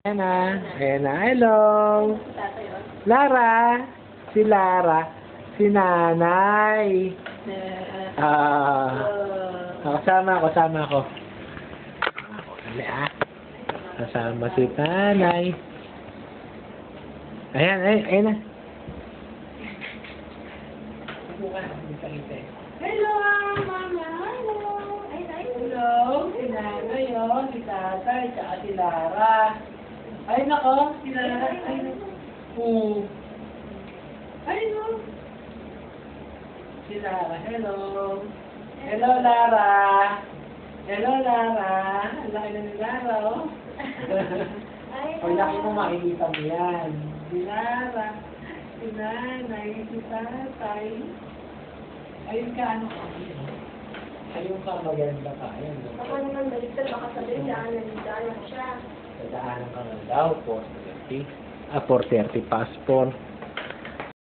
Ayan na. Ayan na. Hello. Lara. Si Lara. Si Nanay. Kasama ako. Dali kasama si Nanay. Ayan na. Hello, Mama. Hello. Hello. Si Nanay, si Tatay, tsaka si Lara. Ay, nako. Si Lara. Ay, no. Si Lara. Hello. Hello, Lara. Hello, Lara. Ang laki na ni Lara, oh. Pag laki mo, makikita mo yan. Si Lara. Si Nanay. Si Tatay. Ayun ka, ano ka? Ayun ka, maganda ka. Ayun. Baka naman baliktad, baka sabihin, daanan siya. Dadaanan ka nga daw, 4:30. 4:30 passport.